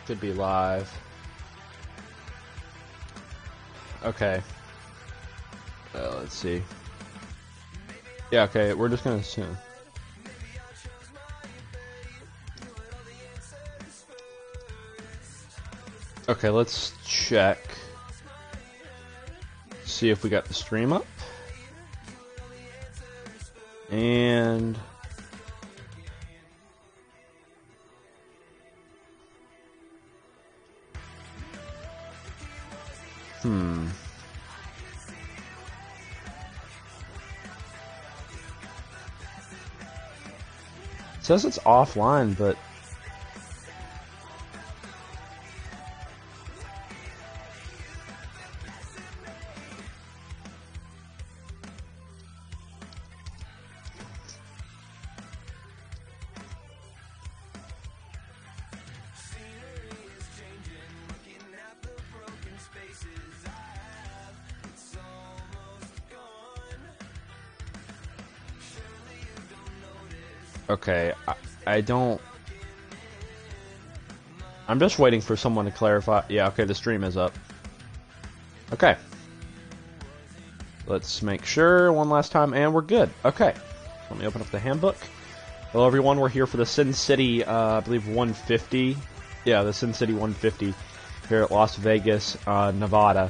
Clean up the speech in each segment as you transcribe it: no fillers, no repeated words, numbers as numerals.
Should be live. Okay. Let's see. Yeah, okay, we're just gonna assume. Okay, let's check. See if we got the stream up. And it says it's offline, but okay, I don't... I'm just waiting for someone to clarify. Yeah, okay, the stream is up. Okay. Let's make sure one last time, and we're good. Okay. Let me open up the handbook. Hello, everyone. We're here for the Sin City, I believe, 150. Yeah, the Sin City 150 here at Las Vegas, Nevada.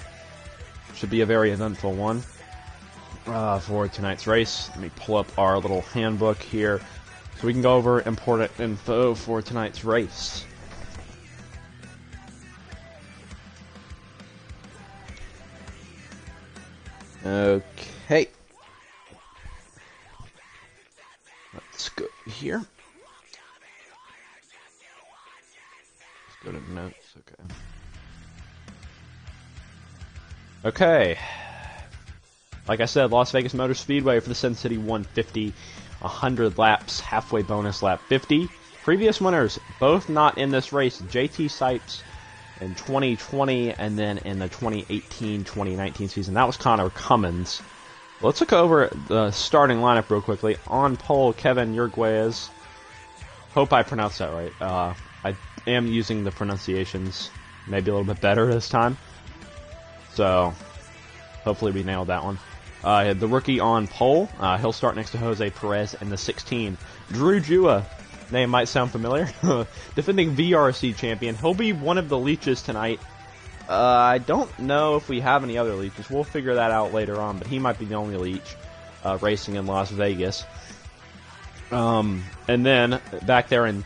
Should be a very eventful one for tonight's race. Let me pull up our little handbook here, so we can go over important info for tonight's race. Okay. Let's go here. Let's go to notes. Okay. Okay. Like I said, Las Vegas Motor Speedway for the Sin City 150. 100 laps, halfway bonus lap 50. Previous winners, both not in this race. JT Sipes in 2020 and then in the 2018-2019 season. That was Connor Cummins. Let's look over the starting lineup real quickly. On pole, Kevin Yerguez. Hope I pronounced that right. I am using the pronunciations maybe a little bit better this time. So, hopefully we nailed that one. The rookie on pole, he'll start next to Jose Perez in the 16. Drew Jua, name might sound familiar. Defending VRC champion. He'll be one of the leeches tonight. I don't know if we have any other leeches. We'll figure that out later on, but he might be the only leech racing in Las Vegas. And then, back there in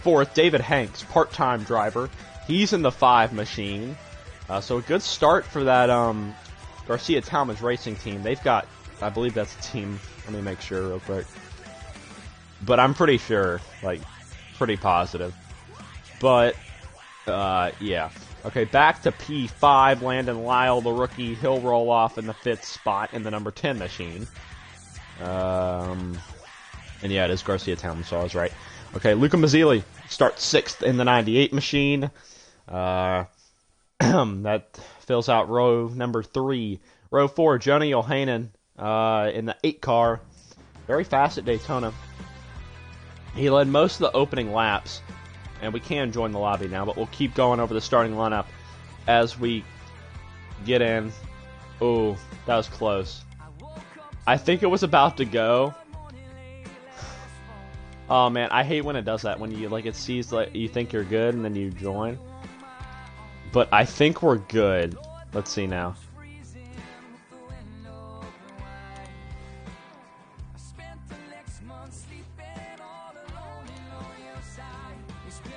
fourth, David Hanks, part-time driver. He's in the 5 machine. So a good start for that Garcia Talmadge racing team. They've got, I believe that's a team. Let me make sure real quick. But I'm pretty sure, like, pretty positive. But, yeah. Okay, back to P5. Landon Lyle, the rookie. He'll roll off in the 5th spot in the number 10 machine. And yeah, it is Garcia Talmadge, so I was right. Okay, Luca Mazzilli starts 6th in the 98 machine. That fills out row number 3. Row 4, Johnny Johanan in the 8 car. Very fast at Daytona. He led most of the opening laps. And we can join the lobby now, but we'll keep going over the starting lineup as we get in. Oh, that was close. I think it was about to go. Oh man, I hate when it does that. When you it sees like you think you're good and then you join. But I think we're good. Let's see now.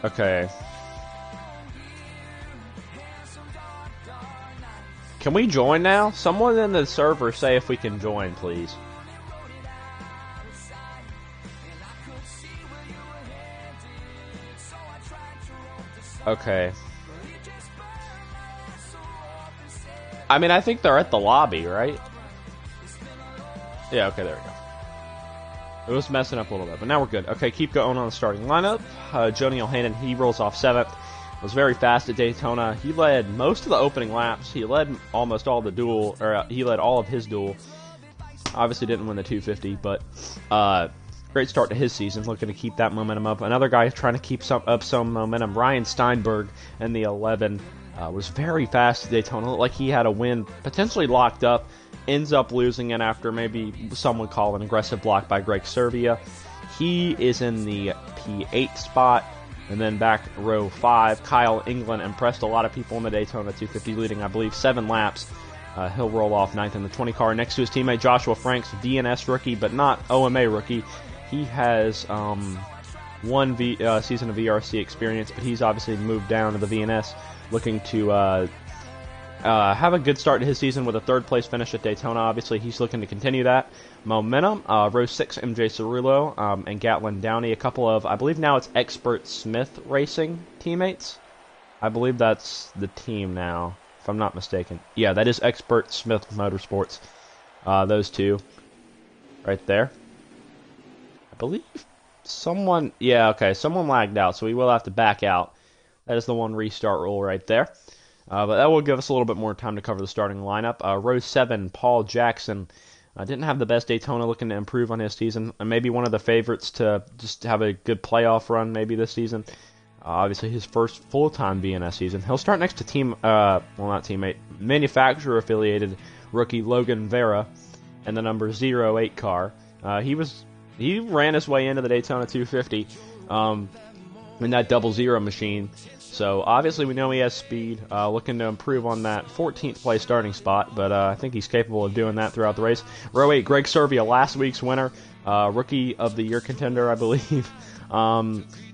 Okay. Can we join now? Someone in the server say if we can join, please. Okay. I mean, I think they're at the lobby, right? Yeah, okay, there we go. It was messing up a little bit, but now we're good. Okay, keep going on the starting lineup. Johnny Johanan, he rolls off 7th. Was very fast at Daytona. He led most of the opening laps. He led almost all the duel, or he led all of his duel. Obviously didn't win the 250, but Great start to his season, looking to keep that momentum up. Another guy trying to keep up some momentum, Ryan Steinberg in the 11, was very fast at Daytona. Looked like he had a win potentially locked up, ends up losing it after maybe some would call an aggressive block by Greg Servia. He is in the P8 spot. And then back row 5, Kyle England impressed a lot of people in the Daytona 250, leading, I believe, 7 laps. He'll roll off 9th in the 20 car next to his teammate Joshua Franks, VNS rookie, but not OMA rookie. He has one season of VRC experience, but he's obviously moved down to the VNS, looking to have a good start to his season with a 3rd place finish at Daytona. Obviously, he's looking to continue that momentum. Row 6, MJ Cerullo and Gatlin Downey, a couple of, I believe now it's Expert Smith Racing teammates. I believe that's the team now, if I'm not mistaken. Yeah, that is Expert Smith Motorsports. Those two right there. I believe someone, yeah, okay, someone lagged out, so we will have to back out. That is the one restart rule right there. But that will give us a little bit more time to cover the starting lineup. Row 7, Paul Jackson. Didn't have the best Daytona, looking to improve on his season. Maybe one of the favorites to just have a good playoff run maybe this season. Obviously his first full-time BNS season. He'll start next to manufacturer-affiliated rookie Logan Vera and the number 08 car. He ran his way into the Daytona 250 in that 00 machine. So obviously we know he has speed, looking to improve on that 14th place starting spot, but I think he's capable of doing that throughout the race. Row 8, Greg Servia, last week's winner, Rookie of the Year contender, I believe.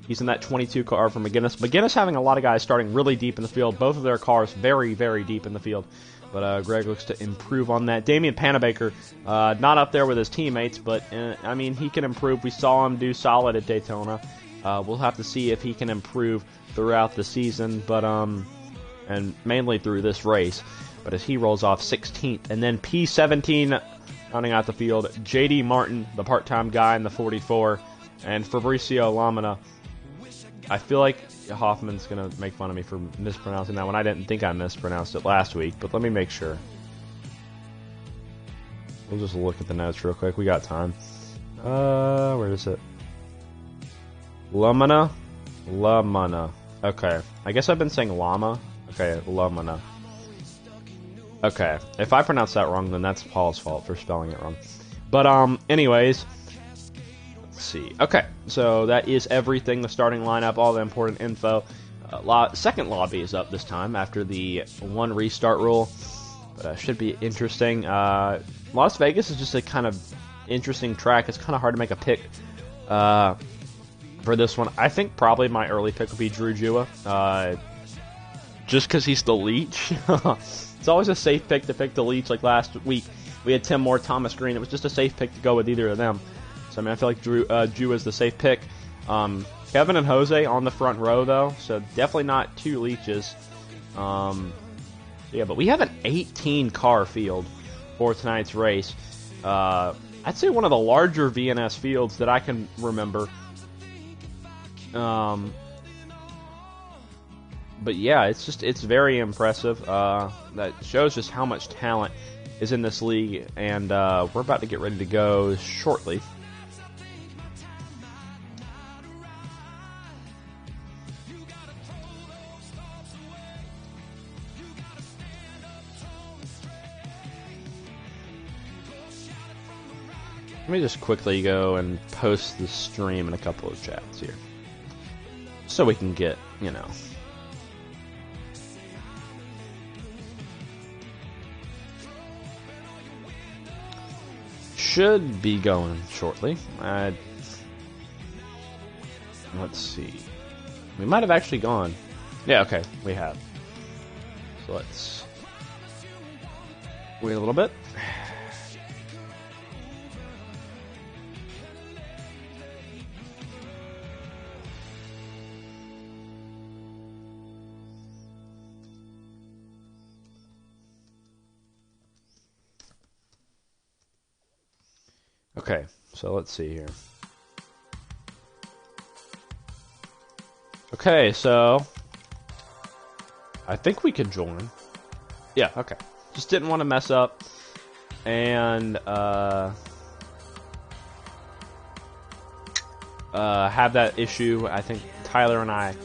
He's in that 22 car for McGuinness. McGuinness having a lot of guys starting really deep in the field. Both of their cars very, very deep in the field. But Greg looks to improve on that. Damian Panabaker, not up there with his teammates, but I mean, he can improve. We saw him do solid at Daytona. We'll have to see if he can improve throughout the season, but and mainly through this race. But as he rolls off 16th, and then P17 rounding out the field, JD Martin, the part-time guy in the 44, and Fabricio Lamina. I feel like Hoffman's going to make fun of me for mispronouncing that one. I didn't think I mispronounced it last week, but let me make sure. We'll just look at the notes real quick. We got time. Where is it? Lamina. Okay. I guess I've been saying llama. Okay, Lamina. Okay. If I pronounce that wrong, then that's Paul's fault for spelling it wrong. But, anyways. Let's see. Okay. So, that is everything. The starting lineup, all the important info. Second lobby is up this time after the one restart rule. But, should be interesting. Las Vegas is just a kind of interesting track. It's kind of hard to make a pick, for this one. I think probably my early pick would be Drew Jua, just because he's the leech. It's always a safe pick to pick the leech. Like last week, we had Tim Moore, Thomas Green. It was just a safe pick to go with either of them. So I mean, I feel like Jua is the safe pick. Kevin and Jose on the front row though, so definitely not two leeches. Yeah, but we have an 18 car field for tonight's race. I'd say one of the larger VNS fields that I can remember. But yeah, it's very impressive. That shows just how much talent is in this league, and we're about to get ready to go shortly. Let me just quickly go and post the stream in a couple of chats here, so we can get, should be going shortly. Let's see. We might have actually gone. Yeah, okay, we have. So let's wait a little bit. Okay, so let's see here. Okay, so I think we could join. Yeah, okay. Just didn't want to mess up. And have that issue. I think Tyler and I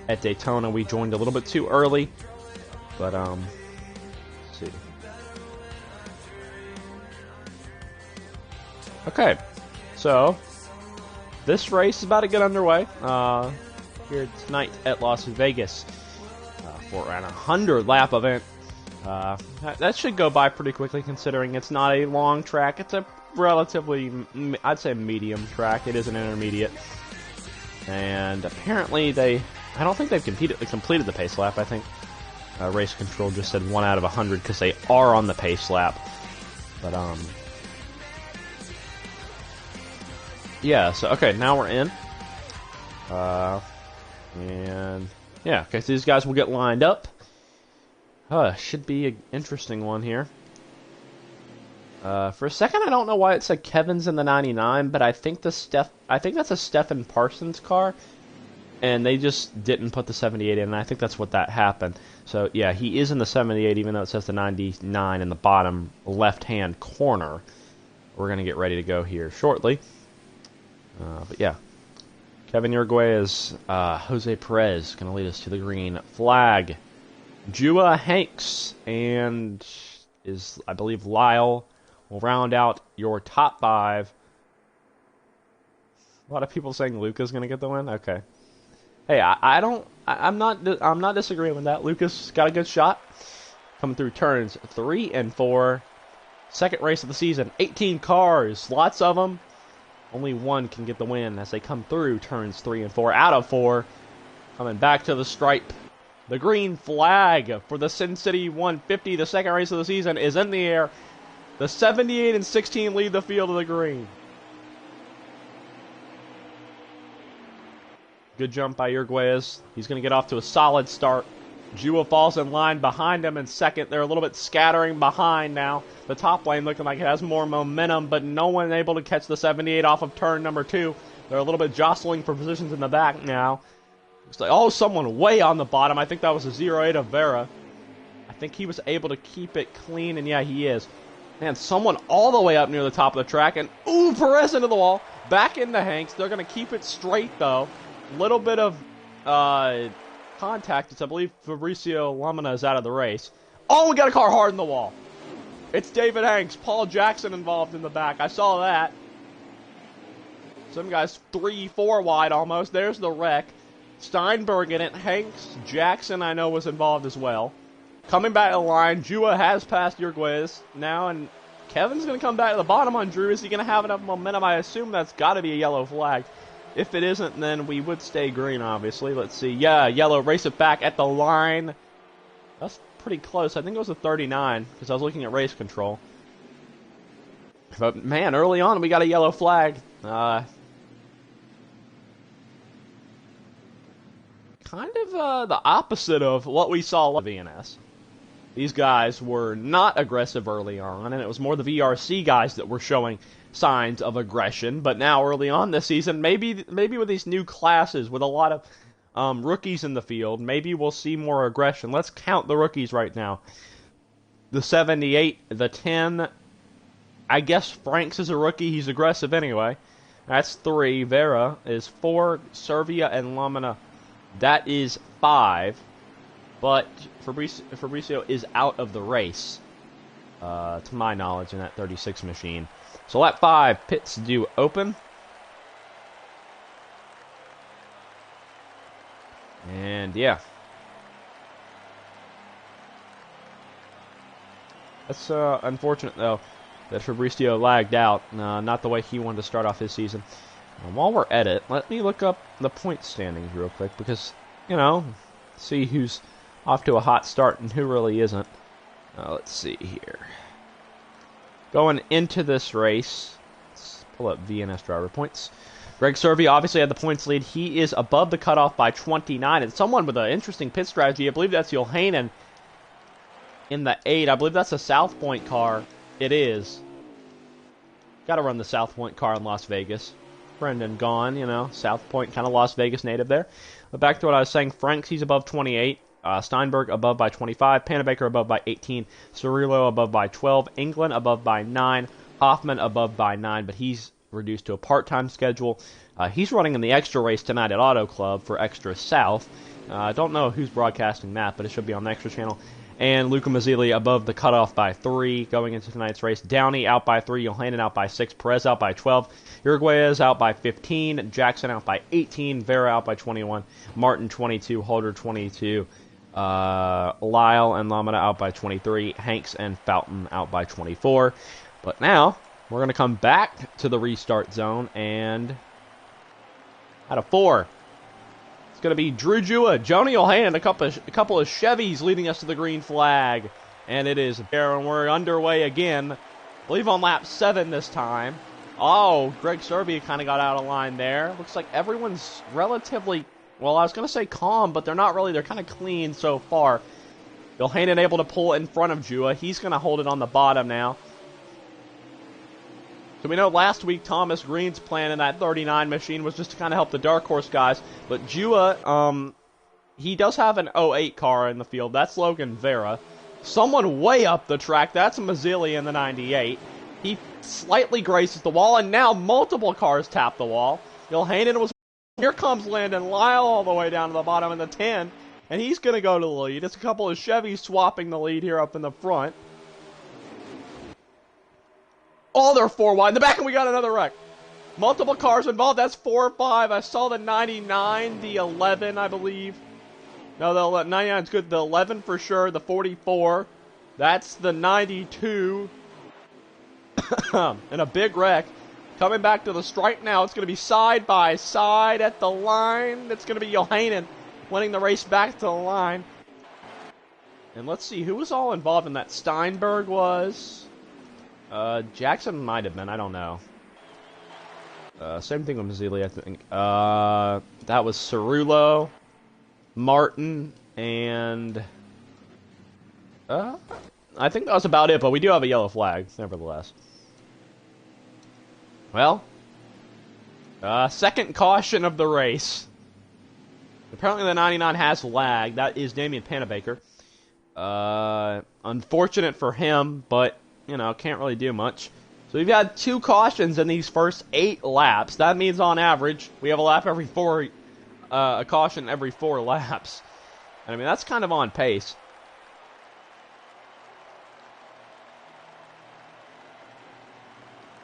at Daytona, we joined a little bit too early. But, let's see. Okay, so this race is about to get underway here tonight at Las Vegas for an 100-lap event. That should go by pretty quickly considering it's not a long track. It's a relatively, I'd say, medium track. It is an intermediate. And apparently I don't think they've completed the pace lap. I think race control just said 1 out of 100 because they are on the pace lap. But, yeah, so, okay, now we're in. And, yeah, okay, so these guys will get lined up. Should be an interesting one here. For a second, I don't know why it said Kevin's in the 99, but I think that's a Stephen Parsons car, and they just didn't put the 78 in, and I think that's what that happened. So, yeah, he is in the 78, even though it says the 99 in the bottom left-hand corner. We're going to get ready to go here shortly. But yeah, Kevin Uruguay is Jose Perez going to lead us to the green flag. Jua Hanks and I believe Lyle will round out your top 5. A lot of people saying Luca's going to get the win. Okay. Hey, I'm not disagreeing with that. Lucas got a good shot coming through turns 3 and 4. Second race of the season. 18 cars, lots of them. Only one can get the win as they come through turns 3 and 4 out of 4. Coming back to the stripe. The green flag for the Sin City 150, the second race of the season, is in the air. The 78 and 16 lead the field of the green. Good jump by Uruguayes. He's going to get off to a solid start. Jua falls in line behind him in second. They're a little bit scattering behind now. The top lane looking like it has more momentum, but no one able to catch the 78 off of turn number 2. They're a little bit jostling for positions in the back now. Looks like, oh, someone way on the bottom. I think that was a 08 of Vera. I think he was able to keep it clean, and yeah, he is. Man, someone all the way up near the top of the track, and ooh, Perez into the wall. Back into Hanks. They're going to keep it straight, though. Little bit of contact. It's, I believe, Fabricio Lamina is out of the race. Oh, we got a car hard in the wall. It's David Hanks. Paul Jackson involved in the back. I saw that. Some guys 3-4 wide almost. There's the wreck. Steinberg in it. Hanks, Jackson, I know, was involved as well. Coming back to the line, Jua has passed Uruguayes now, and Kevin's going to come back to the bottom on Drew. Is he going to have enough momentum? I assume that's got to be a yellow flag. If it isn't, then we would stay green, obviously. Let's see. Yeah, yellow. Race it back at the line. That's pretty close. I think it was a 39, because I was looking at race control. But, man, early on, we got a yellow flag. Kind of the opposite of what we saw with VNS. These guys were not aggressive early on, and it was more the VRC guys that were showing signs of aggression. But now, early on this season, maybe with these new classes, with a lot of rookies in the field, maybe we'll see more aggression. Let's count the rookies right now. The 78, the 10. I guess Franks is a rookie. He's aggressive anyway. That's 3. Vera is 4. Servia and Lamina. That is 5, but Fabricio is out of the race, to my knowledge, in that 36 machine. So lap 5, pits do open. And yeah. That's unfortunate, though, that Fabricio lagged out. Not the way he wanted to start off his season. While we're at it, let me look up the point standings real quick, because, you know, see who's off to a hot start and who really isn't. Let's see here. Going into this race, let's pull up VNS driver points. Greg Servia obviously had the points lead. He is above the cutoff by 29, and someone with an interesting pit strategy, I believe that's Johanan in the 8. I believe that's a South Point car. It is. Got to run the South Point car in Las Vegas. Brendan gone, you know, South Point, kind of Las Vegas native there. But back to what I was saying, Franks, he's above 28. Steinberg above by 25. Panabaker above by 18. Cirillo above by 12. England above by 9. Hoffman above by 9, but he's reduced to a part-time schedule. He's running in the extra race tonight at Auto Club for Extra South. I don't know who's broadcasting that, but it should be on the Extra channel. And Luca Mazzilli above the cutoff by 3 going into tonight's race. Downey out by 3, Johanan out by 6, Perez out by 12, Uruguayez out by 15, Jackson out by 18, Vera out by 21, Martin 22, Holder 22, Lyle and Lamada out by 23, Hanks and Fountain out by 24. But now, we're going to come back to the restart zone, and out of 4, it's going to be Drew Jua, Joni Johanan, a couple of Chevys leading us to the green flag. And it is there, and we're underway again. I believe on lap 7 this time. Oh, Greg Serbia kind of got out of line there. Looks like everyone's relatively, well, I was going to say calm, but they're not really. They're kind of clean so far. Johanan able to pull in front of Jua. He's going to hold it on the bottom now. So we know last week Thomas Green's plan in that 39 machine was just to kind of help the Dark Horse guys. But Jua, he does have an 08 car in the field. That's Logan Vera. Someone way up the track. That's Mazzilli in the 98. He slightly graces the wall, and now multiple cars tap the wall. Johanan was... Here comes Landon Lyle all the way down to the bottom in the 10. And he's going to go to the lead. It's a couple of Chevys swapping the lead here up in the front. Oh, they're 4 wide in the back, and we got another wreck. Multiple cars involved. That's 4 or 5. I saw the 99, the 11, I believe. No, the 99 is good. The 11 for sure. The 44. That's the 92. And a big wreck. Coming back to the stripe now. It's going to be side by side at the line. It's going to be Johanan winning the race back to the line. And let's see who was all involved in that. Steinberg was... Jackson might have been, I don't know. Same thing with Mazzilli, I think. That was Cerullo, Martin, and... I think that was about it, but we do have a yellow flag, nevertheless. Well, second caution of the race. Apparently the 99 has lag. That is Damian Panabaker. Unfortunate for him, but... you know, can't really do much. So we've had 2 cautions in these first 8 laps. That means on average, we have a lap every 4, a caution every 4 laps. And I mean, that's kind of on pace.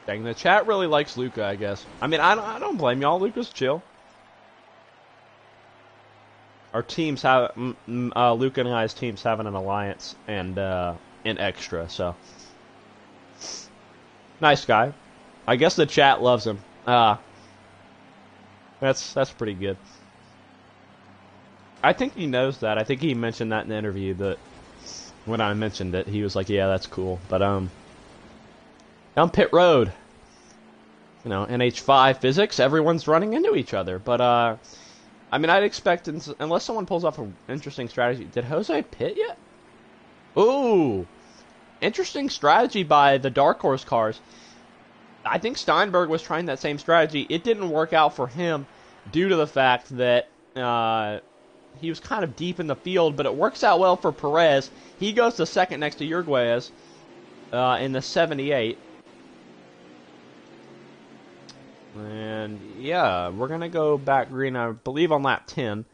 Dang, the chat really likes Luca, I guess. I mean, I don't blame y'all. Luca's chill. Our teams have, Luca and I's teams having an alliance and in extra, so... nice guy. I guess the chat loves him. That's pretty good. I think he knows that. I think he mentioned that in the interview, that when I mentioned it, he was like, yeah, that's cool. But, down pit road, you know, NH5 physics, everyone's running into each other. But, I mean, I'd expect, unless someone pulls off an interesting strategy. Did Jose pit yet? Ooh! Interesting strategy by the Dark Horse cars. I think Steinberg was trying that same strategy. It didn't work out for him due to the fact that he was kind of deep in the field, but it works out well for Perez. He goes to second next to Uruguayez in the 78. And yeah, we're going to go back green, I believe, on lap 10.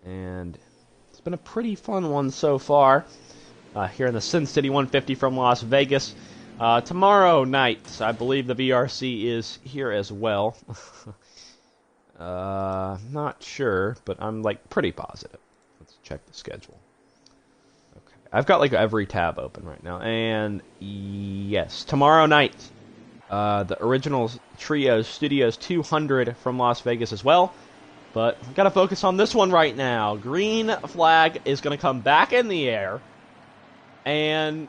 And it's been a pretty fun one so far. Here in the Sin City 150 from Las Vegas. Tomorrow night, I believe the VRC is here as well. Not sure, but I'm like pretty positive. Let's check the schedule. Okay, I've got like every tab open right now, and yes, tomorrow night, the original Trios Studios 200 from Las Vegas as well. But I've got to focus on this one right now. Green flag is going to come back in the air. And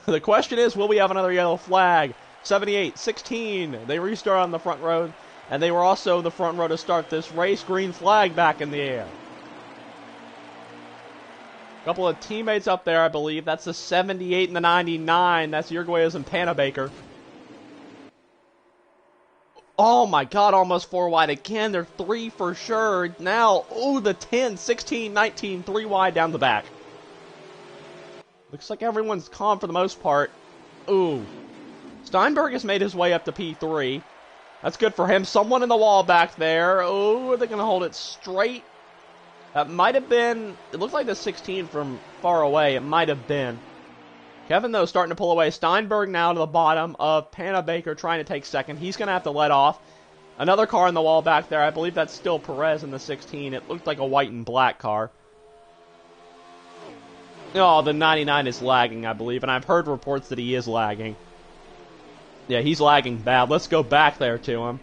the question is, will we have another yellow flag? 78, 16, they restart on the front row, and they were also the front row to start this race. Green flag back in the air. A couple of teammates up there, I believe. That's the 78 and the 99. That's Uruguayez and Panabaker. Oh my god, almost 4 wide again. They're 3 for sure. Now, ooh, the 10, 16, 19, 3 wide down the back. Looks like everyone's calm for the most part. Ooh. Steinberg has made his way up to P3. That's good for him. Someone in the wall back there. Oh, are they going to hold it straight? That might have been... It looked like the 16 from far away. It might have been. Kevin, though, starting to pull away. Steinberg now to the bottom of Panabaker trying to take second. He's going to have to let off. Another car in the wall back there. I believe that's still Perez in the 16. It looked like a white and black car. Oh, the 99 is lagging, I believe. And I've heard reports that he is lagging. Yeah, he's lagging bad. Let's go back there to him.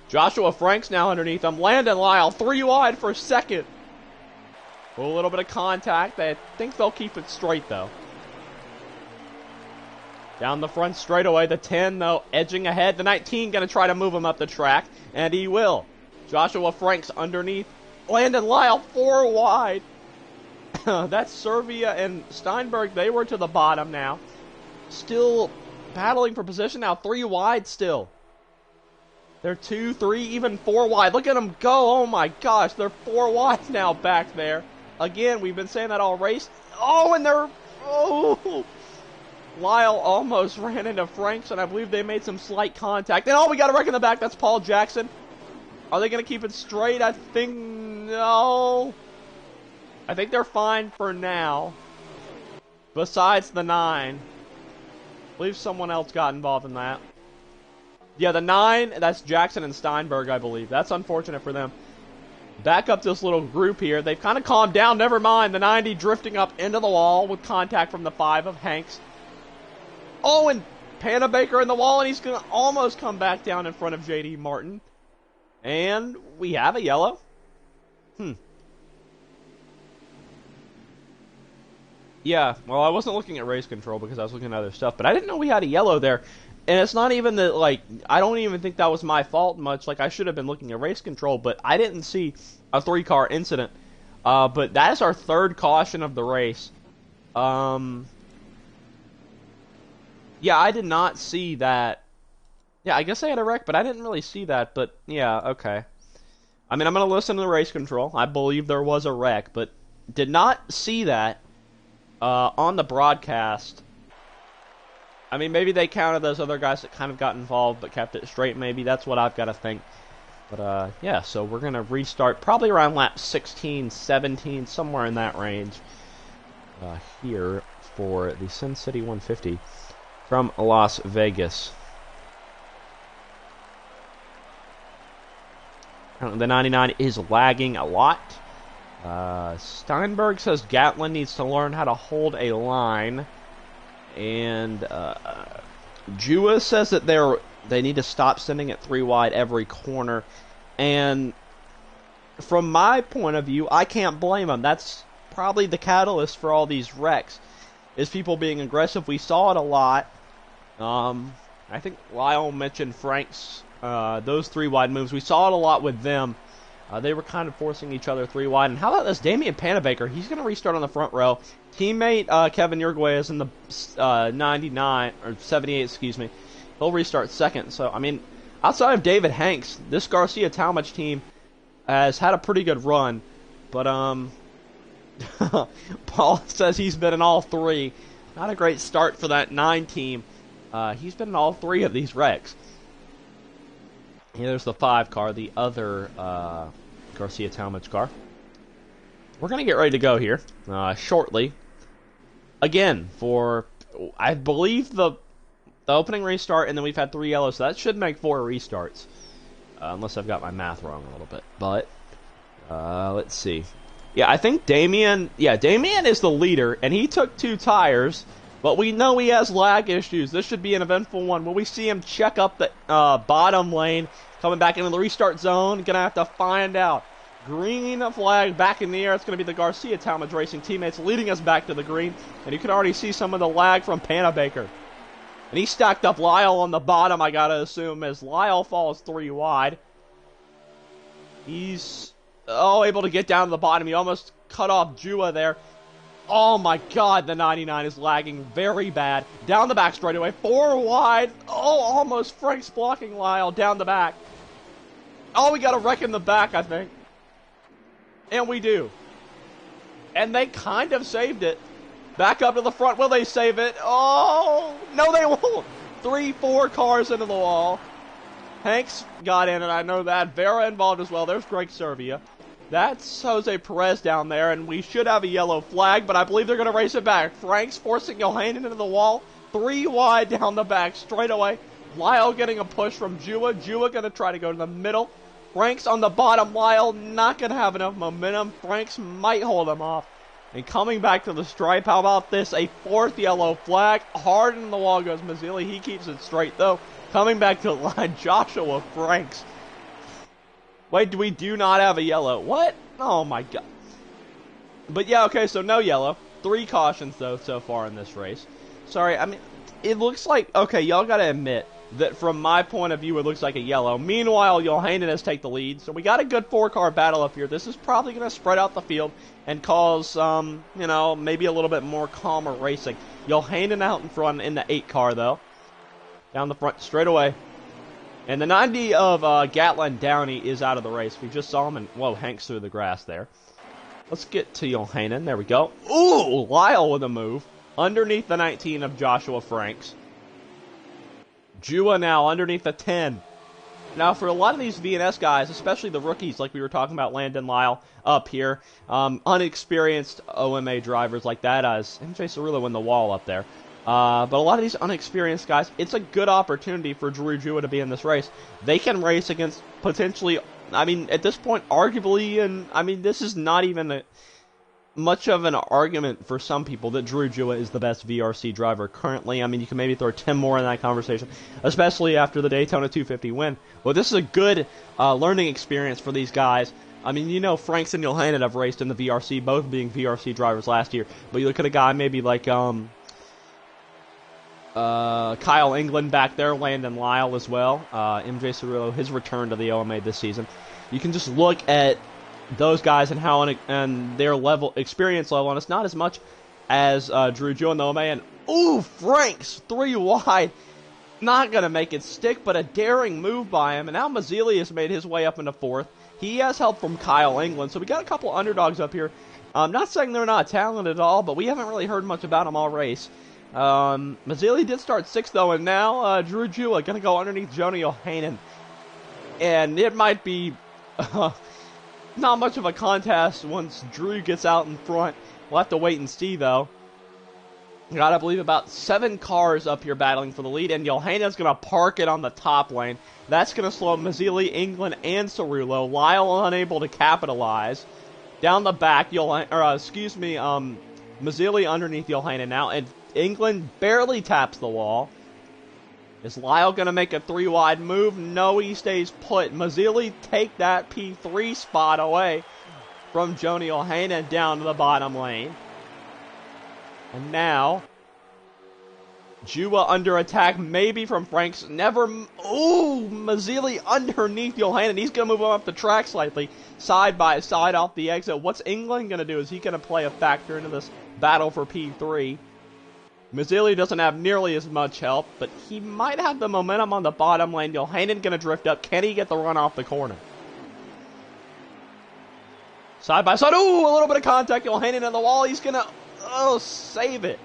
Joshua Frank's now underneath him. Landon Lyle, 3 wide for second. A little bit of contact. I think they'll keep it straight, though. Down the front straightaway. The 10, though, edging ahead. The 19 going to try to move him up the track, and he will. Joshua Frank's underneath. Landon Lyle, 4 wide. That's Servia and Steinberg. They were to the bottom now. Still battling for position now. 3 wide still. They're 2, 3, even 4 wide. Look at them go. Oh, my gosh. They're 4 wide now back there. Again, we've been saying that all race. Oh, and they're... Oh! Lyle almost ran into Franks, and I believe they made some slight contact. And oh, we got a wreck in the back. That's Paul Jackson. Are they going to keep it straight? I think... No. I think they're fine for now. Besides the 9. I believe someone else got involved in that. Yeah, the 9, that's Jackson and Steinberg, I believe. That's unfortunate for them. Back up this little group here. They've kind of calmed down. Never mind. The 90 drifting up into the wall with contact from the 5 of Hanks. Oh, and Panabaker in the wall, and he's going to almost come back down in front of J.D. Martin. And we have a yellow. Yeah, well, I wasn't looking at race control because I was looking at other stuff, but I didn't know we had a yellow there. And it's not even that, like, I don't even think that was my fault much. Like, I should have been looking at race control, but I didn't see a 3-car incident. But that is our 3rd caution of the race. Yeah, I did not see that. Yeah, I guess I had a wreck, but I didn't really see that. But, yeah, okay. I mean, I'm going to listen to the race control. I believe there was a wreck, but did not see that on the broadcast. I mean, maybe they counted those other guys that kind of got involved but kept it straight. Maybe that's what I've got to think. But, yeah, so we're going to restart probably around lap 16, 17, somewhere in that range here for the Sin City 150 from Las Vegas. The 99 is lagging a lot. Steinberg says Gatlin needs to learn how to hold a line. And Jua says that they need to stop sending it 3 wide every corner. And from my point of view, I can't blame them. That's probably the catalyst for all these wrecks, is people being aggressive. We saw it a lot. I think Lyle mentioned Frank's, those 3 wide moves. We saw it a lot with them. They were kind of forcing each other 3 wide. And how about this? Damian Panabaker, he's going to restart on the front row. Teammate Kevin Uruguay is in the 99, or 78, excuse me. He'll restart second. So, I mean, outside of David Hanks, this Garcia Talmadge team has had a pretty good run. But, Paul says he's been in all 3. Not a great start for that 9 team. He's been in all 3 of these wrecks. Here's the 5 car, the other Garcia Talmadge car. We're going to get ready to go here shortly. Again, for, I believe, the opening restart, and then we've had 3 yellows, so that should make 4 restarts. Unless I've got my math wrong a little bit. But, let's see. Yeah, I think Damian is the leader, and he took 2 tires. But we know he has lag issues. This should be an eventful one. Will we see him check up the bottom lane, coming back into the restart zone? Gonna have to find out. Green flag back in the air. It's gonna be the Garcia Talmadge Racing teammates leading us back to the green. And you can already see some of the lag from Panabaker. And he stacked up Lyle on the bottom, I gotta assume, as Lyle falls 3 wide. He's able to get down to the bottom. He almost cut off Jua there. Oh my god, the 99 is lagging very bad. Down the back straightaway, 4 wide. Oh, almost Frank's blocking Lyle down the back. Oh, we got a wreck in the back, I think. And we do. And they kind of saved it. Back up to the front. Will they save it? Oh, no, they won't. 4 cars into the wall. Hanks got in, and I know that. Vera involved as well. There's Greg Servia. That's Jose Perez down there, and we should have a yellow flag, but I believe they're going to race it back. Frank's forcing Johanan into the wall. 3 wide down the back, straight away. Lyle getting a push from Jua. Jua going to try to go to the middle. Frank's on the bottom. Lyle not going to have enough momentum. Frank's might hold him off. And coming back to the stripe, how about this? A 4th yellow flag. Hard in the wall goes Mazzilli. He keeps it straight, though. Coming back to the line, Joshua Franks. Wait, we do not have a yellow. What? Oh, my God. But, yeah, okay, so no yellow. 3 cautions, though, so far in this race. Sorry, I mean, it looks like, okay, y'all got to admit that from my point of view, it looks like a yellow. Meanwhile, Johanan has taken the lead. So we got a good 4-car battle up here. This is probably going to spread out the field and cause, you know, maybe a little bit more calmer racing. Johanan out in front in the 8-car, though. Down the front straight away. And the 90 of Gatlin Downey is out of the race. We just saw him, and, whoa, Hanks through the grass there. Let's get to Johanan. There we go. Ooh, Lyle with a move. Underneath the 19 of Joshua Franks. Jua now underneath the 10. Now, for a lot of these VNS guys, especially the rookies, like we were talking about Landon Lyle up here, unexperienced OMA drivers like that, as MJ Cerullo in the wall up there. But a lot of these unexperienced guys, it's a good opportunity for Drew Jua to be in this race. They can race against potentially, I mean, at this point, arguably, and I mean, this is not even much of an argument for some people that Drew Jua is the best VRC driver currently. I mean, you can maybe throw Tim Moore in that conversation, especially after the Daytona 250 win. Well, this is a good learning experience for these guys. I mean, you know, Franks and Johanan have raced in the VRC, both being VRC drivers last year. But you look at a guy maybe like Kyle England back there, Landon Lyle as well, MJ Cerullo, his return to the OMA this season. You can just look at those guys and how and their level, experience level, and it's not as much as Drew Jua and the OMA. And ooh, Franks 3 wide, not gonna make it stick, but a daring move by him. And now Mazzilli has made his way up into 4th. He has help from Kyle England, so we got a couple underdogs up here. I'm not saying they're not talented at all, but we haven't really heard much about them all race. Mazzilli did start 6th though, and now Drew Jua gonna go underneath Jonah Johanan, and it might be not much of a contest once Drew gets out in front. We'll have to wait and see, though. Gotta believe about 7 cars up here battling for the lead, and Johanan's gonna park it on the top lane. That's gonna slow Mazzilli, England, and Cerullo. Lyle unable to capitalize. Down the back, Mazzilli underneath Johanan now, and England barely taps the wall. Is Lyle going to make a 3 wide move? No, he stays put. Mazzilli take that P3 spot away from Joni Johanan down to the bottom lane. And now, Jua under attack, maybe from Franks. Never. Ooh, Mazzilli underneath Johanan. He's going to move him up the track slightly, side by side off the exit. What's England going to do? Is he going to play a factor into this battle for P3? Mazzilli doesn't have nearly as much help, but he might have the momentum on the bottom lane. Johanan going to drift up. Can he get the run off the corner? Side by side. Ooh, a little bit of contact. Johanan on the wall. He's going to, save it.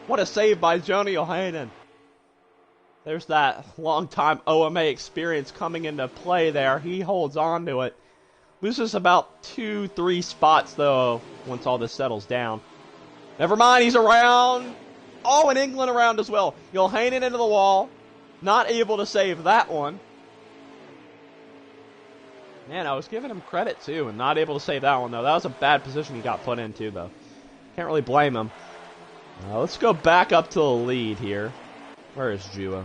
What a save by Joni Johanan. There's that long-time OMA experience coming into play there. He holds on to it. Loses about 2-3 spots, though, once all this settles down. Never mind, he's around. Oh, and England around as well. Johanan into the wall. Not able to save that one. Man, I was giving him credit, too, and not able to save that one, though. That was a bad position he got put into, though. Can't really blame him. Let's go back up to the lead here. Where is Jua?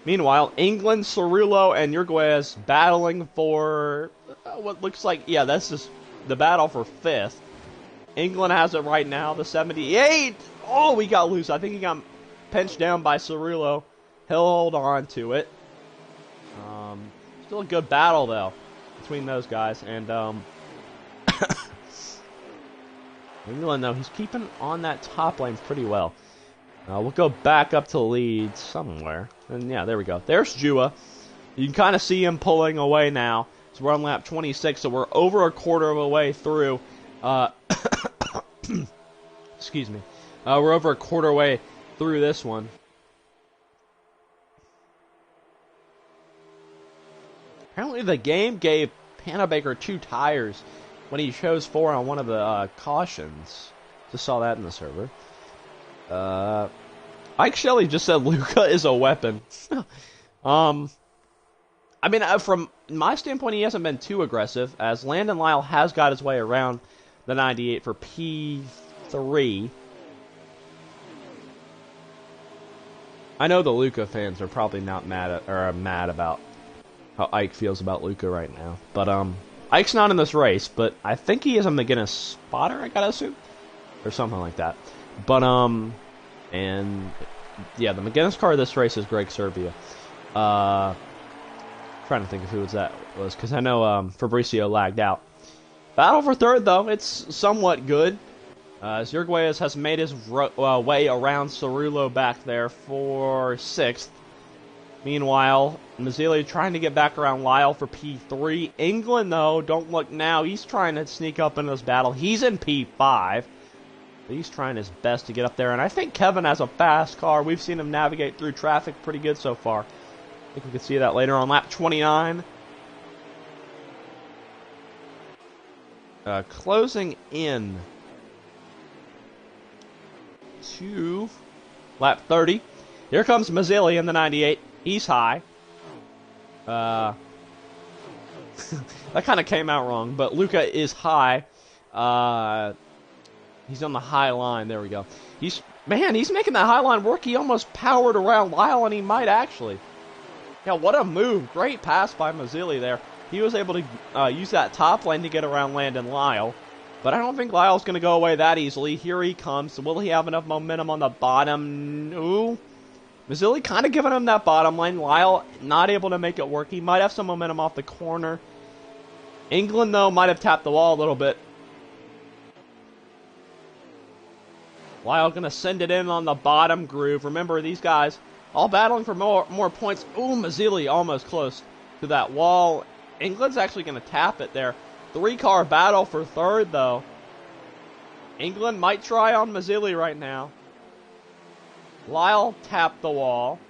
Meanwhile, England, Cerullo, and Urguez battling for what looks like, yeah, that's just the battle for 5th. England has it right now, the 78. Oh, we got loose. I think he got pinched down by Cerullo. He'll hold on to it. Still a good battle, though, between those guys. And England, though, he's keeping on that top lane pretty well. We'll go back up to the lead somewhere. And, yeah, there we go. There's Jua. You can kind of see him pulling away now. So we're on lap 26, so we're over a quarter of a way through. Excuse me. We're over a quarter way through this one. Apparently the game gave Panabaker 2 tires when he chose 4 on one of the cautions. Just saw that in the server. Ike Shelley just said Luca is a weapon. I mean, from my standpoint, he hasn't been too aggressive, as Landon Lyle has got his way around the 98 for P3. I know the Luca fans are probably not mad about how Ike feels about Luca right now, but Ike's not in this race, but I think he is a McGinnis spotter, I gotta assume, or something like that. But and yeah, the McGinnis car of this race is Greg Serbia. Trying to think of who that was, because I know Fabricio lagged out. Battle for third, though, it's somewhat good. As Urguez has made his way around Cerullo back there for 6th. Meanwhile, Mazzilli trying to get back around Lyle for P3. England, though, don't look now. He's trying to sneak up in this battle. He's in P5. He's trying his best to get up there. And I think Kevin has a fast car. We've seen him navigate through traffic pretty good so far. I think we can see that later on lap 29. Closing in to lap 30. Here comes Mazzilli in the 98. He's high. That kind of came out wrong, but Luca is high. He's on the high line. There we go. He's making that high line work. He almost powered around Lyle, and he might actually. Yeah, what a move. Great pass by Mazzilli there. He was able to use that top lane to get around Landon Lyle. But I don't think Lyle's going to go away that easily. Here he comes. Will he have enough momentum on the bottom? No. Mazzilli kind of giving him that bottom lane. Lyle not able to make it work. He might have some momentum off the corner. England, though, might have tapped the wall a little bit. Lyle going to send it in on the bottom groove. Remember, these guys all battling for more points. Ooh, Mazzilli almost close to that wall. England's actually going to tap it there. 3-car battle for third, though. England might try on Mazzilli right now. Lyle tapped the wall.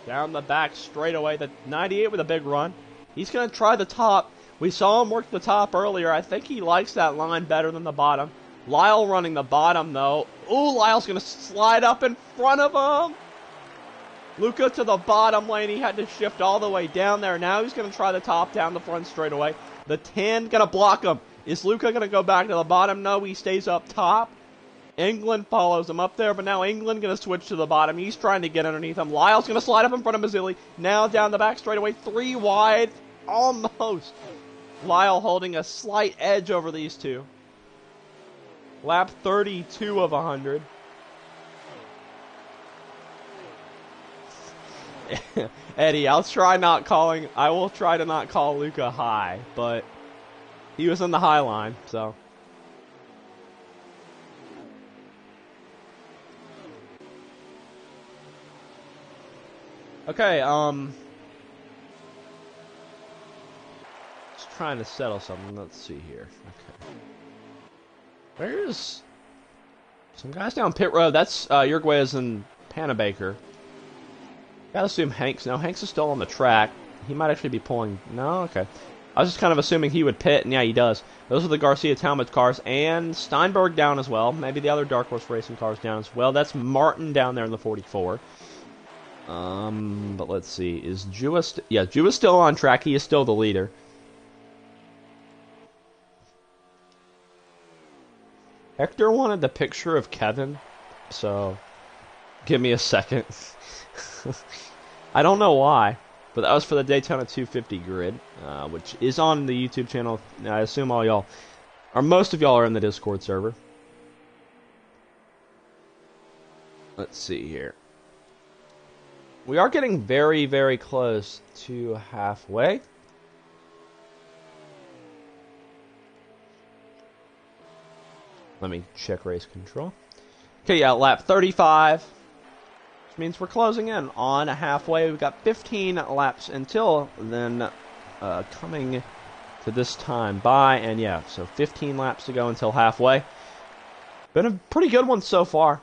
Down the back straightaway. The 98 with a big run. He's going to try the top. We saw him work the top earlier. I think he likes that line better than the bottom. Lyle running the bottom, though. Ooh, Lyle's going to slide up in front of him. Luca to the bottom lane. He had to shift all the way down there. Now he's going to try the top down the front straightaway. The 10 going to block him. Is Luca going to go back to the bottom? No, he stays up top. England follows him up there, but now England going to switch to the bottom. He's trying to get underneath him. Lyle's going to slide up in front of Mazzilli. Now down the back straightaway. 3 wide. Almost. Lyle holding a slight edge over these two. Lap 32 of 100. Eddie, I will try to not call Luca high, but he was in the high line, so. Okay, just trying to settle something. Let's see here. Okay. There's some guys down pit road. That's Urguez and Panabaker. Gotta assume Hanks. No, Hanks is still on the track. He might actually be pulling. No, okay. I was just kind of assuming he would pit, and yeah, he does. Those are the Garcia Talmadge cars, and Steinberg down as well. Maybe the other Dark Horse Racing cars down as well. That's Martin down there in the 44. But let's see. Is Jua Jua's still on track. He is still the leader. Hector wanted the picture of Kevin, so give me a second. I don't know why, but that was for the Daytona 250 grid, which is on the YouTube channel. I assume all y'all, or most of y'all, are in the Discord server. Let's see here. We are getting very, very close to halfway. Let me check race control. Okay, yeah, lap 35. Which means we're closing in on halfway. We've got 15 laps until then. coming to this time by, and yeah, so 15 laps to go until halfway. Been a pretty good one so far.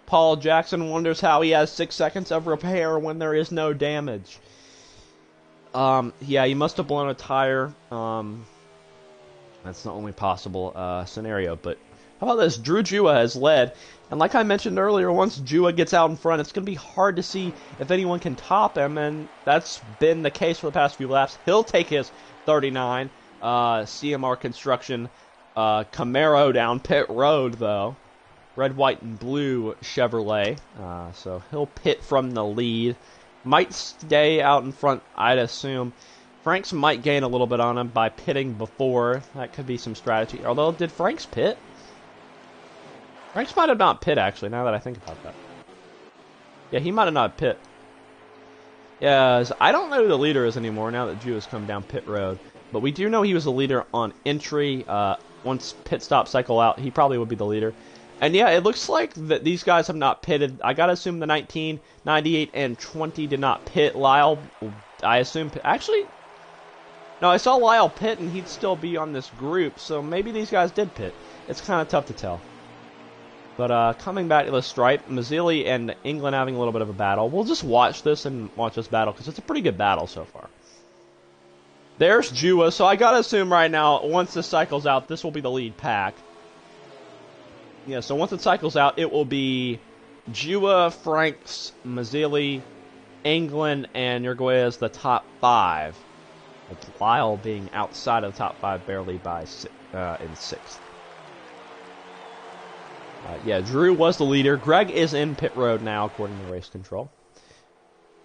Paul Jackson wonders how he has 6 seconds of repair when there is no damage. Yeah, he must have blown a tire. That's the only possible scenario, but how about this? Drew Jua has led, and like I mentioned earlier, once Jua gets out in front, it's going to be hard to see if anyone can top him, and that's been the case for the past few laps. He'll take his 39 CMR Construction Camaro down pit road, though. Red, white, and blue Chevrolet. So he'll pit from the lead. Might stay out in front, I'd assume. Franks might gain a little bit on him by pitting before. That could be some strategy. Although, did Franks pit? Franks might have not pit, actually, now that I think about that. Yeah, he might have not pit. Yeah, I don't know who the leader is anymore now that Jew has come down pit road. But we do know he was the leader on entry. Once pit stop cycle out, he probably would be the leader. And yeah, it looks like that these guys have not pitted. I gotta assume the 19, 98, and 20 did not pit. Lyle, I assume, actually, no, I saw Lyle pit and he'd still be on this group, so maybe these guys did pit. It's kind of tough to tell. But coming back to the stripe, Mazzilli and England having a little bit of a battle. We'll just watch this and watch this battle because it's a pretty good battle so far. There's Jua, so I gotta assume right now, once this cycles out, this will be the lead pack. Yeah, so once it cycles out, it will be Jua, Franks, Mazzilli, England, and Uruguay as the top 5. With Lyle being outside of the top 5 barely by in 6th. Yeah, Drew was the leader. Greg is in pit road now, according to race control.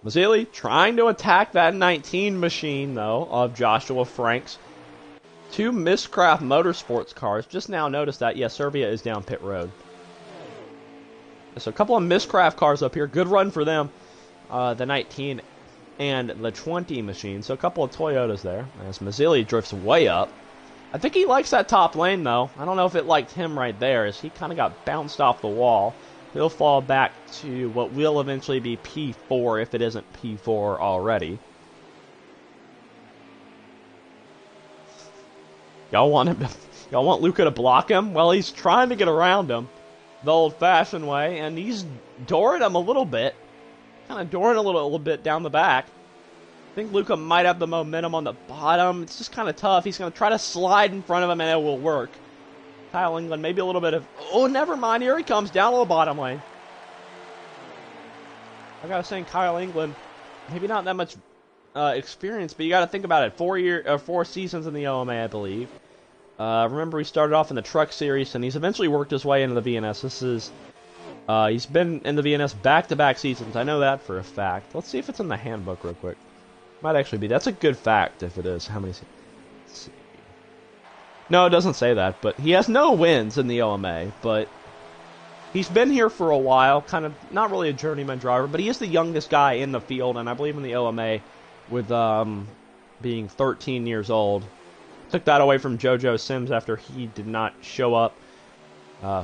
Mazzilli trying to attack that 19 machine, though, of Joshua Franks. 2 Miscraft Motorsports cars. Just now noticed that. Yeah, Serbia is down pit road. So a couple of Miscraft cars up here. Good run for them. The 19 and the 20 machine. So a couple of Toyotas there. As Mazzilli drifts way up. I think he likes that top lane, though. I don't know if it liked him right there, as he kind of got bounced off the wall. He'll fall back to what will eventually be P4, if it isn't P4 already. Y'all want Luca to block him? Well, he's trying to get around him the old-fashioned way, and he's dooring him a little bit. Kind of dooring a little bit down the back. I think Luca might have the momentum on the bottom. It's just kind of tough. He's going to try to slide in front of him, and it will work. Kyle England, maybe a little bit of... Oh, never mind. Here he comes down to the bottom lane. I got to say, Kyle England, maybe not that much experience, but you got to think about it. 4 seasons in the OMA, I believe. Remember, he started off in the Truck Series, and he's eventually worked his way into the VNS. This is... he's been in the VNS back-to-back seasons. I know that for a fact. Let's see if it's in the handbook real quick. Might actually be. That's a good fact if it is. How many... Let's see. No, it doesn't say that, but he has no wins in the OMA, but he's been here for a while, kind of not really a journeyman driver, but he is the youngest guy in the field, and I believe in the OMA with being 13 years old. Took that away from JoJo Sims after he did not show up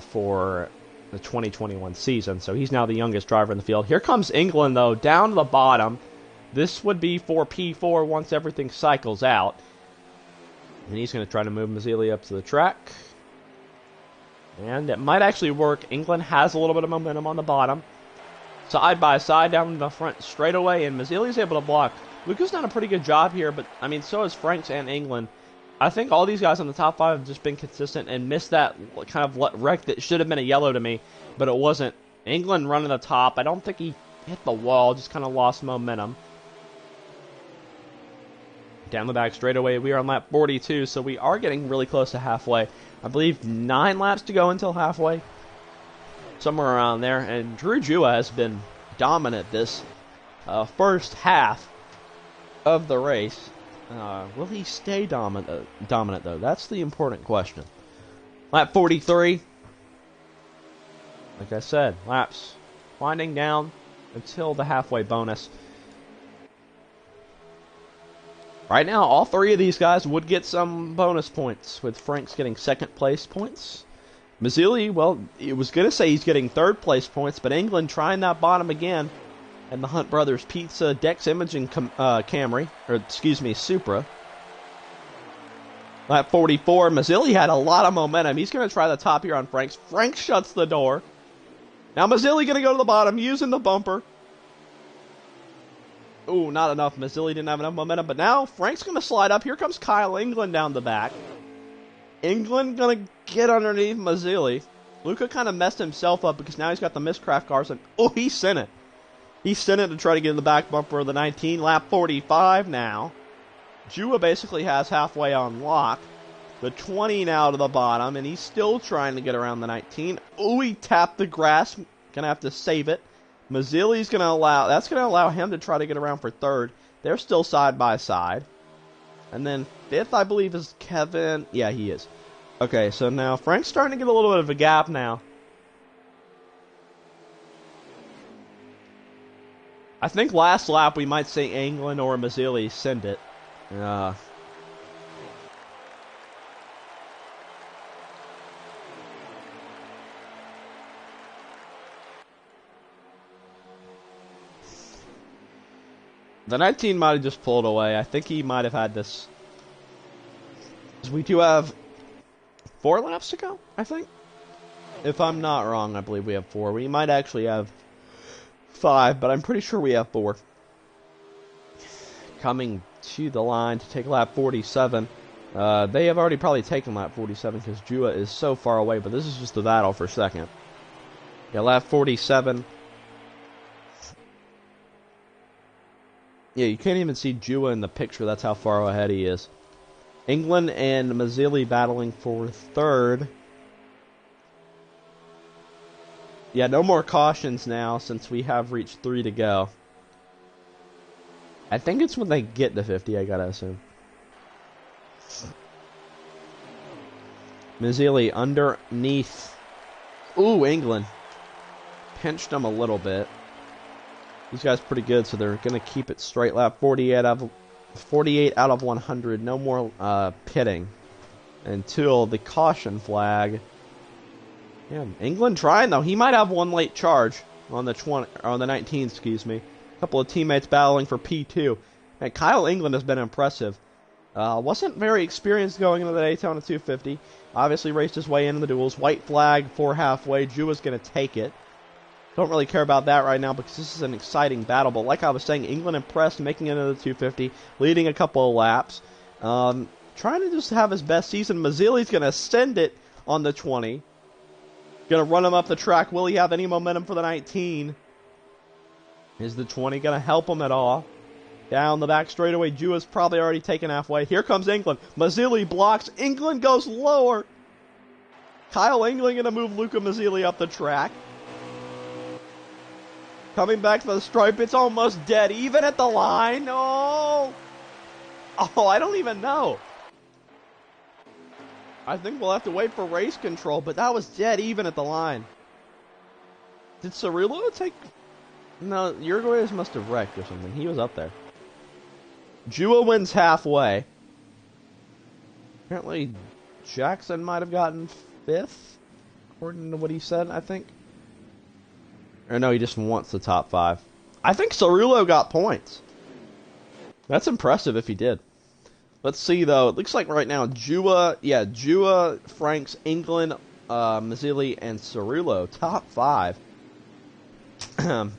for the 2021 season, so he's now the youngest driver in the field. Here comes England, though, down to the bottom. This would be for P4 once everything cycles out. And he's going to try to move Mazzilli up to the track. And it might actually work. England has a little bit of momentum on the bottom. Side by side down the front straightaway, and Mazzilli's able to block. Luca's done a pretty good job here, but, I mean, so has Franks and England. I think all these guys in the top 5 have just been consistent and missed that kind of wreck that should have been a yellow to me, but it wasn't. England running the top. I don't think he hit the wall, just kind of lost momentum. Down the back straightaway, we are on lap 42, so we are getting really close to halfway. I believe 9 laps to go until halfway. Somewhere around there. And Drew Jua has been dominant this first half of the race. Will he stay dominant, though? That's the important question. Lap 43. Like I said, laps winding down until the halfway bonus. Right now, all 3 of these guys would get some bonus points, with Franks getting 2nd place points. Mazzilli, well, it was going to say he's getting 3rd place points, but England trying that bottom again. and the Hunt Brothers Pizza Dex Imaging Camry, or excuse me, Supra. Lap 44, Mazzilli had a lot of momentum. He's going to try the top here on Franks. Franks shuts the door. Now Mazzilli going to go to the bottom using the bumper. Ooh, not enough. Mazzilli didn't have enough momentum, but now Frank's going to slide up. Here comes Kyle England down the back. England going to get underneath Mazzilli. Luca kind of messed himself up because now he's got the Miscraft cars, and oh, he sent it. He sent it to try to get in the back bumper of the 19. Lap 45 now. Jua basically has halfway on lock. The 20 now to the bottom, and he's still trying to get around the 19. Oh, he tapped the grass. Gonna have to save it. Mazzilli's gonna allow him to try to get around for third. They're still side by side. And then fifth, I believe, is Kevin. Yeah, he is. Okay, so now Frank's starting to get a little bit of a gap now. I think last lap we might say England or Mazzilli send it. The 19 might have just pulled away. I think he might have had this. We do have 4 laps to go, I think. If I'm not wrong, I believe we have 4. We might actually have 5, but I'm pretty sure we have 4. Coming to the line to take lap 47. They have already probably taken lap 47 because Jua is so far away, but this is just the battle for second. Yeah, lap 47. Yeah, you can't even see Jua in the picture. That's how far ahead he is. England and Mazzilli battling for third. Yeah, no more cautions now since we have reached 3 to go. I think it's when they get to 50, I gotta assume. Mazzilli underneath. Ooh, England. Pinched them a little bit. These guys are pretty good, so they're going to keep it straight. Lap 48 out of 100. No more pitting until the caution flag. Yeah, England trying, though. He might have one late charge on the 19, excuse me. A couple of teammates battling for P2. And Kyle England has been impressive. Wasn't very experienced going into the Daytona 250. Obviously raced his way into the duels. White flag for halfway. Jua's going to take it. Don't really care about that right now because this is an exciting battle. But like I was saying, England impressed, making it into the 250, leading a couple of laps. Trying to just have his best season. Mazzilli's going to send it on the 20. Going to run him up the track. Will he have any momentum for the 19? Is the 20 going to help him at all? Down the back straightaway. Jua's probably already taken halfway. Here comes England. Mazzilli blocks. England goes lower. Kyle England going to move Luca Mazzilli up the track. Coming back to the stripe. It's almost dead. Even at the line. Oh, I don't even know. I think we'll have to wait for race control, but that was dead even at the line. Did Cirillo take... No, Uruguay's must have wrecked or something. He was up there. Jua wins halfway. Apparently, Jackson might have gotten 5th, according to what he said, I think. Or no, he just wants the top 5. I think Cirillo got points. That's impressive if he did. Let's see, though. It looks like right now, Jua, Franks, England, Mazzilli, and Cirillo, top 5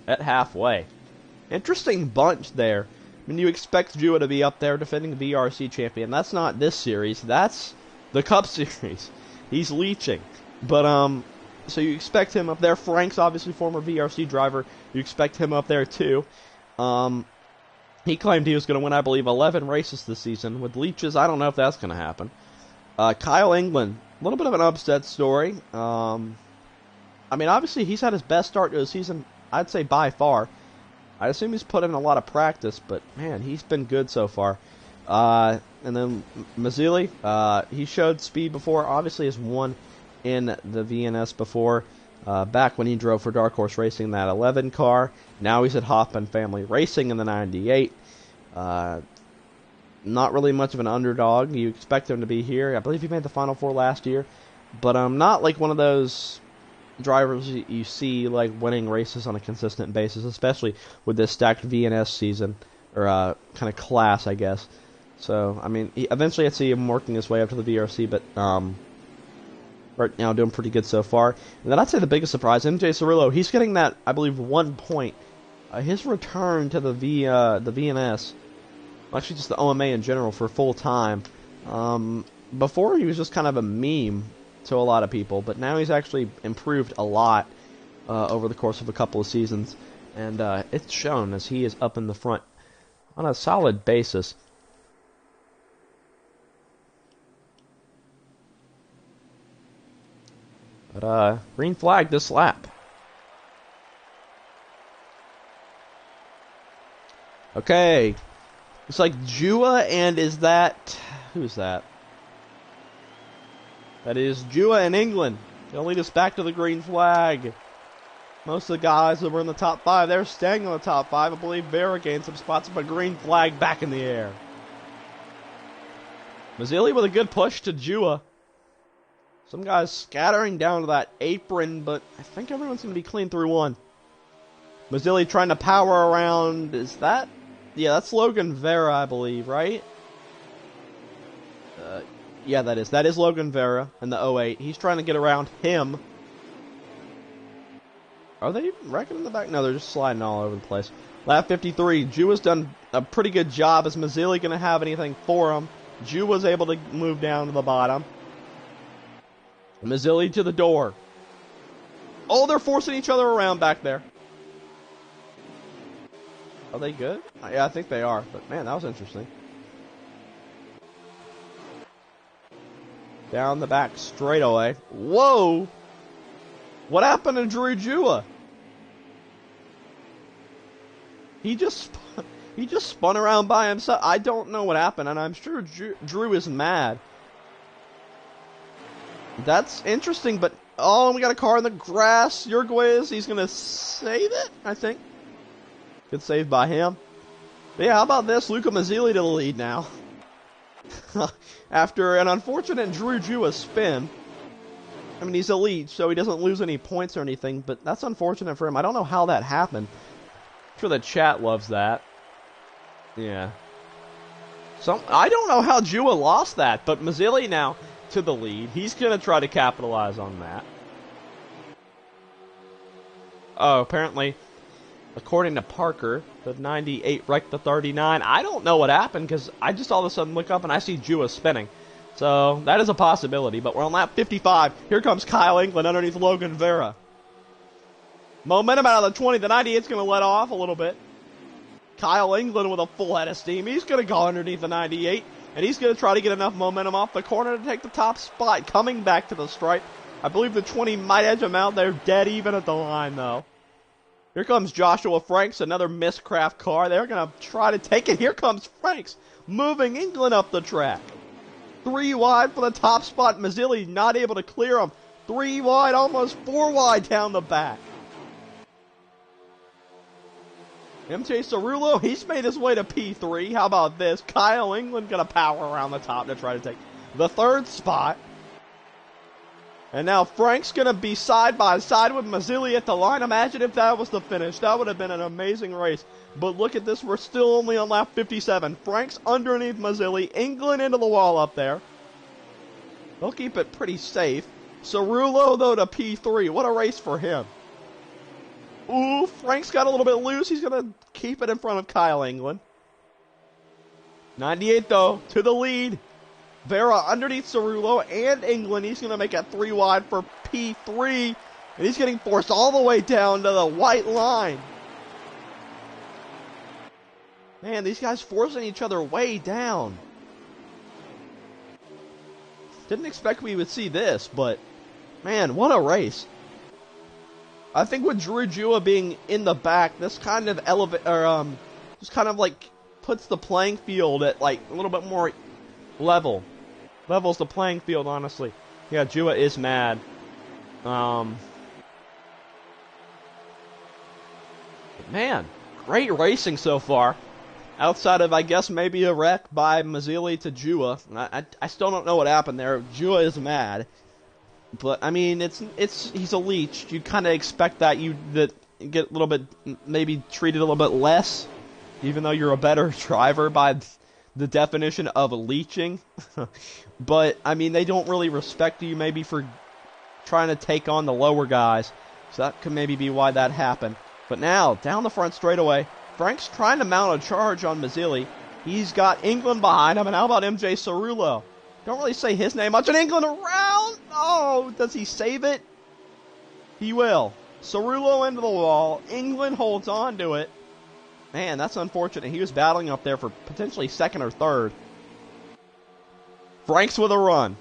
at halfway. Interesting bunch there. I mean, you expect Jua to be up there defending the VRC champion. That's not this series. That's the Cup Series. He's leeching. But, so you expect him up there. Frank's obviously former VRC driver. You expect him up there, too. He claimed he was going to win, I believe, 11 races this season. With leeches, I don't know if that's going to happen. Kyle England, a little bit of an upset story. I mean, obviously, he's had his best start to the season, I'd say, by far. I assume he's put in a lot of practice, but, man, he's been good so far. And then Mazzilli, he showed speed before, obviously has won in the VNS before, back when he drove for Dark Horse Racing, that 11 car. Now he's at Hoffman Family Racing in the 98. Not really much of an underdog. You expect him to be here. I believe he made the Final Four last year. But not like one of those drivers you see like winning races on a consistent basis, especially with this stacked VNS season or kind of class, I guess. So I mean, eventually I'd see him working his way up to the VRC, but right now doing pretty good so far. And then I'd say the biggest surprise, MJ Cirillo, he's getting that, I believe, 1 point. His return to the VNS, actually just the OMA in general for full time. Before he was just kind of a meme to a lot of people, but now he's actually improved a lot over the course of a couple of seasons, and it's shown as he is up in the front on a solid basis. But green flag this lap. Okay, it's like Jua, and is that, who's that? That is Jua in England. They'll lead us back to the green flag. Most of the guys that were in the top 5, they're staying in the top 5. I believe Vera gained some spots, but green flag back in the air. Mazzilli with a good push to Jua. Some guys scattering down to that apron, but I think everyone's going to be clean through one. Mazzilli trying to power around, is that? Yeah, that's Logan Vera, I believe, right? Yeah, that is Logan Vera in the 08. He's trying to get around him. Are they wrecking in the back? No, they're just sliding all over the place. Lap 53, Juwa's done a pretty good job. Is Mazzilli going to have anything for him? Juwa's able to move down to the bottom. Mazzilli to the door. Oh, they're forcing each other around back there. Are they good? Yeah, I think they are. But, man, that was interesting. Down the back straightaway. Whoa! What happened to Drew Jua? He just spun around by himself. I don't know what happened, and I'm sure Drew is mad. That's interesting, but oh, we got a car in the grass. Yerguez, he's gonna save it, I think. Good save by him. But yeah, how about this? Luca Mazzilli to the lead now. After an unfortunate Drew Jua spin. I mean, he's elite, so he doesn't lose any points or anything, but that's unfortunate for him. I don't know how that happened. I'm sure the chat loves that. Yeah. I don't know how Jua lost that, but Mazzilli now to the lead. He's going to try to capitalize on that. Oh, apparently, according to Parker, the 98 wrecked the 39. I don't know what happened because I just all of a sudden look up and I see Jua spinning. So that is a possibility, but we're on lap 55. Here comes Kyle England underneath Logan Vera. Momentum out of the 20. The 98's going to let off a little bit. Kyle England with a full head of steam. He's going to go underneath the 98, and he's going to try to get enough momentum off the corner to take the top spot. Coming back to the stripe. I believe the 20 might edge him out. They're dead even at the line, though. Here comes Joshua Franks, another miscraft car. They're going to try to take it. Here comes Franks, moving England up the track. 3 wide for the top spot. Mazzilli not able to clear him. 3 wide, almost 4 wide down the back. MJ Cirillo, he's made his way to P3. How about this? Kyle England going to power around the top to try to take the 3rd spot. And now Frank's going to be side by side with Mazzilli at the line. Imagine if that was the finish. That would have been an amazing race. But look at this. We're still only on lap 57. Frank's underneath Mazzilli. England into the wall up there. They'll keep it pretty safe. Cirillo, though, to P3. What a race for him. Ooh, Frank's got a little bit loose. He's going to keep it in front of Kyle England. 98, though, to the lead. Vera underneath Cirillo and England. He's going to make it 3 wide for P3. And he's getting forced all the way down to the white line. Man, these guys forcing each other way down. Didn't expect we would see this, but man, what a race. I think with Drew Jua being in the back, this kind of just kind of like puts the playing field at like a little bit more level. Levels the playing field, honestly. Yeah, Jua is mad. Man, great racing so far. Outside of, I guess, maybe a wreck by Mazzilli to Jua. I still don't know what happened there. Jua is mad. But I mean, he's a leech. You kind of expect that you get a little bit, maybe treated a little bit less, even though you're a better driver by the definition of leeching. But I mean, they don't really respect you maybe for trying to take on the lower guys. So that could maybe be why that happened. But now, down the front straightaway, Frank's trying to mount a charge on Mazzilli. He's got England behind him, and how about MJ Cerullo? Don't really say his name much, and England around! Oh, does he save it? He will. Cerullo into the wall. England holds on to it. Man, that's unfortunate. He was battling up there for potentially second or third. Frank's with a run.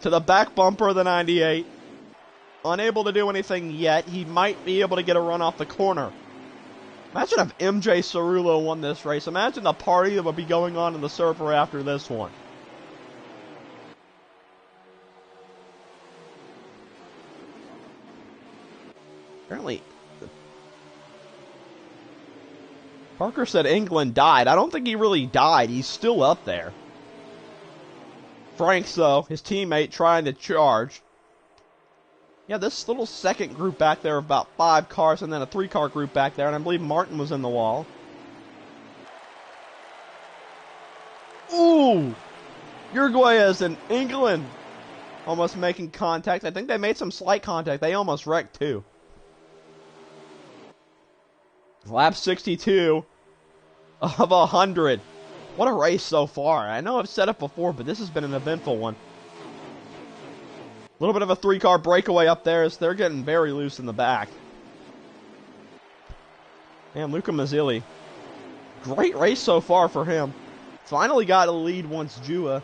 To the back bumper of the 98. Unable to do anything yet. He might be able to get a run off the corner. Imagine if MJ Cerullo won this race. Imagine the party that would be going on in the server after this one. Apparently, Parker said England died. I don't think he really died. He's still up there. Franks, though, his teammate, trying to charge. Yeah, this little second group back there of about 5 cars, and then a 3-car group back there, and I believe Martin was in the wall. Ooh! Uruguay's and England almost making contact. I think they made some slight contact. They almost wrecked, too. Lap 62 of 100. What a race so far. I know I've said it before, but this has been an eventful one. A little bit of a 3-car breakaway up there as they're getting very loose in the back. Man, Luca Mazzilli. Great race so far for him. Finally got a lead once Jua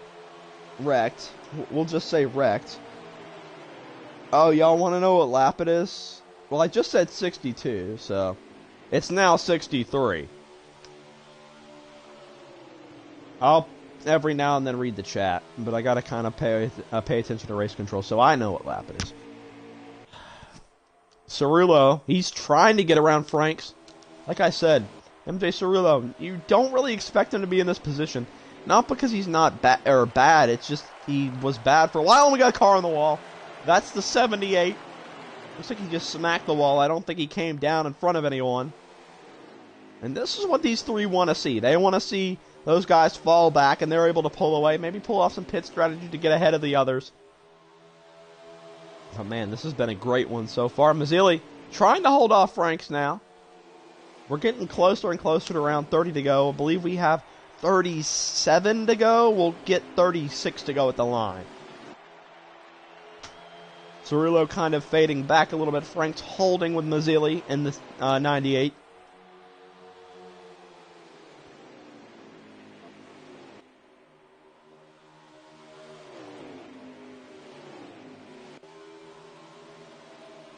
wrecked. We'll just say wrecked. Oh, y'all want to know what lap it is? Well, I just said 62, so it's now 63. I'll every now and then read the chat, but I gotta kind of pay attention to race control, so I know what lap it is. Cerullo, he's trying to get around Franks. Like I said, MJ Cerullo, you don't really expect him to be in this position. Not because he's not bad, it's just he was bad for a while, and we got a car on the wall. That's the 78. Looks like he just smacked the wall. I don't think he came down in front of anyone. And this is what these three want to see. They want to see those guys fall back, and they're able to pull away. Maybe pull off some pit strategy to get ahead of the others. Oh, man, this has been a great one so far. Mazzilli trying to hold off Franks now. We're getting closer and closer to around 30 to go. I believe we have 37 to go. We'll get 36 to go at the line. Cerullo kind of fading back a little bit. Franks holding with Mazzilli in the 98.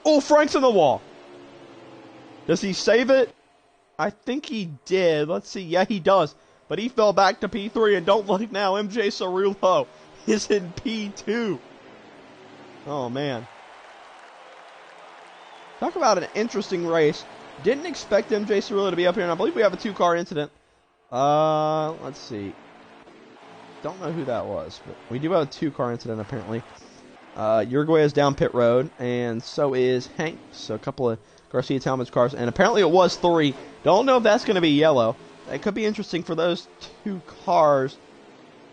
Oh, Frank's in the wall. Does he save it? I think he did. Let's see. Yeah, he does. But he fell back to P3, and don't look now. MJ Cerullo is in P2. Oh, man. Talk about an interesting race. Didn't expect MJ Cerullo to be up here, and I believe we have a 2-car incident. Let's see. Don't know who that was, but we do have a 2-car incident, apparently. Uruguay is down pit road, and so is Hank. So a couple of Garcia Talmadge cars, and apparently it was 3. Don't know if that's going to be yellow. It could be interesting for those 2 cars.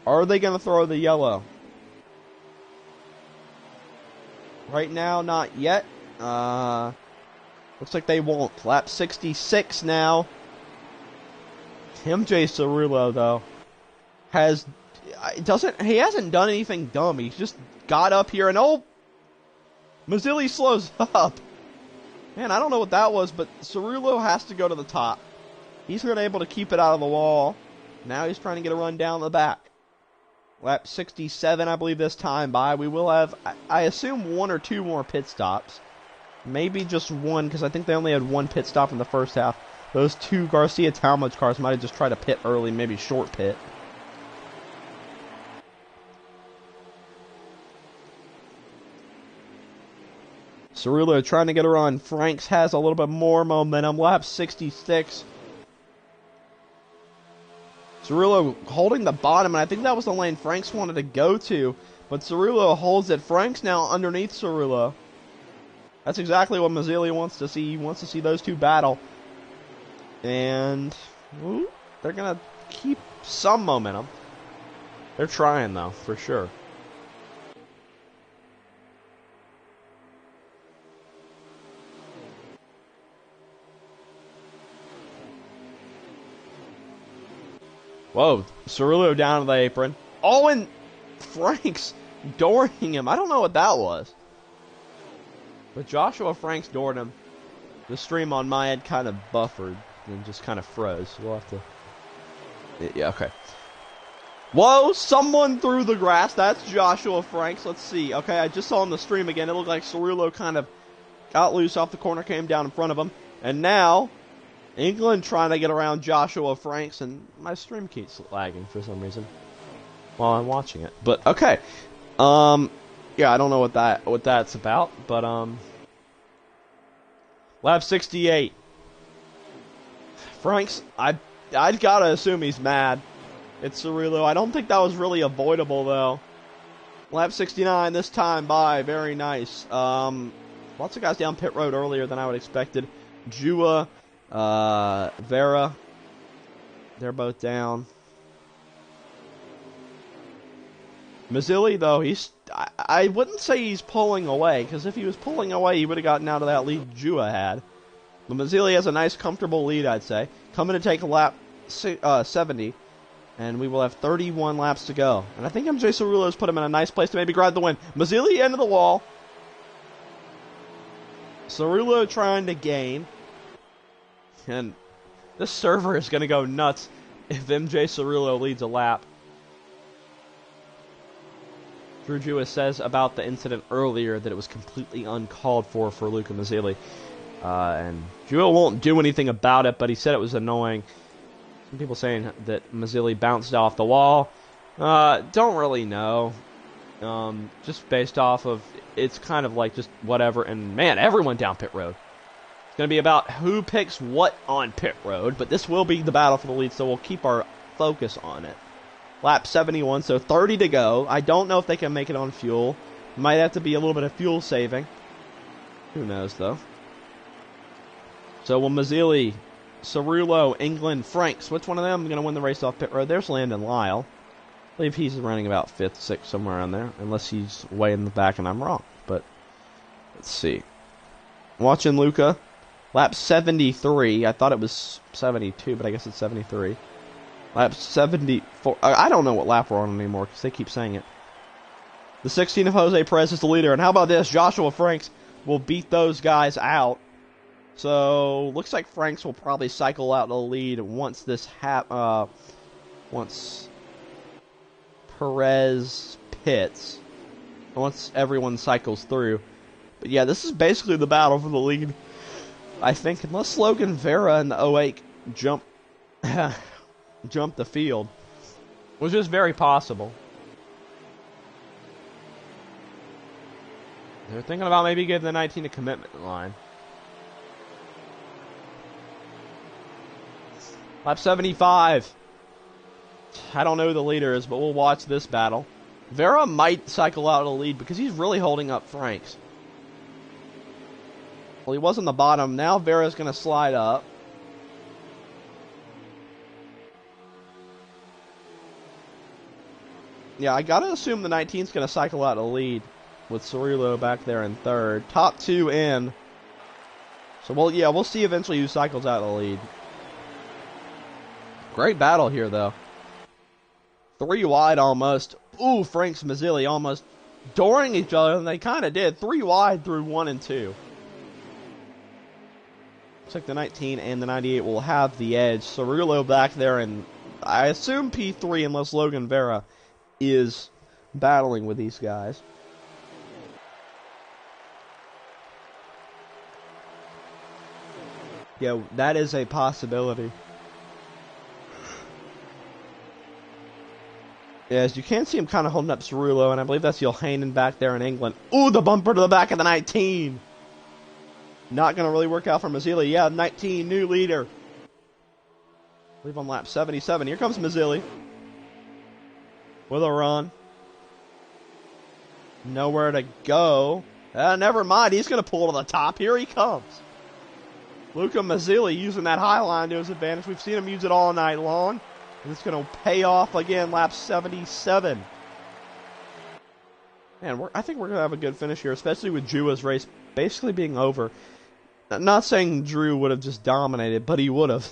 Are they going to throw the yellow? Right now, not yet. Looks like they won't. Lap 66 now. MJ Cerullo, though, he hasn't done anything dumb. He's just got up here and Mazzilli slows up. Man, I don't know what that was, but Cerullo has to go to the top. He's been able to keep it out of the wall. Now he's trying to get a run down the back. Lap 67, I believe, this time by. We will have, I assume, 1 or 2 more pit stops. Maybe just 1, because I think they only had 1 pit stop in the first half. Those 2 Garcia Talmadge cars might have just tried to pit early, maybe short pit. Cerullo trying to get a run. Franks has a little bit more momentum. Lap 66. Cerullo holding the bottom, and I think that was the lane Franks wanted to go to. But Cerullo holds it. Frank's now underneath Cerullo. That's exactly what Mazzilli wants to see. He wants to see those two battle. And they're going to keep some momentum. They're trying, though, for sure. Whoa, Cerullo down to the apron. Oh, and Frank's dooring him. I don't know what that was. But Joshua Frank's doored him. The stream on my end kind of buffered and just kind of froze. We'll have to... Yeah, okay. Whoa, someone threw the grass. That's Joshua Franks. Let's see. Okay, I just saw on the stream again. It looked like Cerullo kind of got loose off the corner, came down in front of him. And now... England trying to get around Joshua Franks, and my stream keeps lagging for some reason while I'm watching it. But okay, yeah, I don't know what that's about, but lap 68. Franks, I gotta assume he's mad. It's Cerullo. I don't think that was really avoidable though. Lap 69 this time by very nice. Lots of guys down pit road earlier than I would expected. Jua. Vera, they're both down. Mazzilli, though, I wouldn't say he's pulling away, because if he was pulling away, he would have gotten out of that lead Jua had. But Mazzilli has a nice, comfortable lead, I'd say. Coming to take a lap 70, and we will have 31 laps to go. And I think MJ Cerullo's put him in a nice place to maybe grab the win. Mazzilli, end of the wall. Cerullo trying to gain. And this server is going to go nuts if MJ Cerullo leads a lap. Drew Jewis says about the incident earlier that it was completely uncalled for Luca Mazzilli. And Jewis won't do anything about it, but he said it was annoying. Some people saying that Mazzilli bounced off the wall. Don't really know. Just based off of, it's kind of like just whatever. And man, everyone down pit road. It's going to be about who picks what on pit road, but this will be the battle for the lead, so we'll keep our focus on it. Lap 71, so 30 to go. I don't know if they can make it on fuel. Might have to be a little bit of fuel saving. Who knows, though. So will Mazzilli, Cerullo, England, Franks, which one of them is going to win the race off pit road? There's Landon Lyle. I believe he's running about 5th, 6th, somewhere around there, unless he's way in the back and I'm wrong. But let's see. Watching Luca. Lap 73. I thought it was 72, but I guess it's 73. Lap 74. I don't know what lap we're on anymore because they keep saying it. The 16 of Jose Perez is the leader. And how about this? Joshua Franks will beat those guys out. So, looks like Franks will probably cycle out the lead once this once Perez pits. Once everyone cycles through. But yeah, this is basically the battle for the lead. I think, unless Logan Vera and the 08 jump the field, which is very possible. They're thinking about maybe giving the 19 a commitment line. Lap 75. I don't know who the leader is, but we'll watch this battle. Vera might cycle out of the lead because he's really holding up Franks. Well, he was on the bottom. Now Vera's going to slide up. Yeah, I got to assume the 19's going to cycle out of the lead with Cerullo back there in 3rd. Top 2 in. So, we'll see eventually who cycles out of the lead. Great battle here, though. 3 wide almost. Ooh, Franks Mazzilli almost dooring each other, and they kind of did. 3 wide through 1 and 2. Looks like the 19 and the 98 will have the edge. Cerullo back there, and I assume P3 unless Logan Vera is battling with these guys. Yeah, that is a possibility. Yeah, as you can see him kind of holding up Cerullo, and I believe that's Johanan back there in England. Ooh, the bumper to the back of the 19. Not going to really work out for Mazzilli. Yeah, 19, new leader. I believe on lap 77. Here comes Mazzilli with a run. Nowhere to go. Never mind. He's going to pull to the top. Here he comes. Luca Mazzilli using that high line to his advantage. We've seen him use it all night long. And it's going to pay off again, lap 77. Man, I think we're going to have a good finish here, especially with Jua's race basically being over. Not saying Drew would have just dominated, but he would have.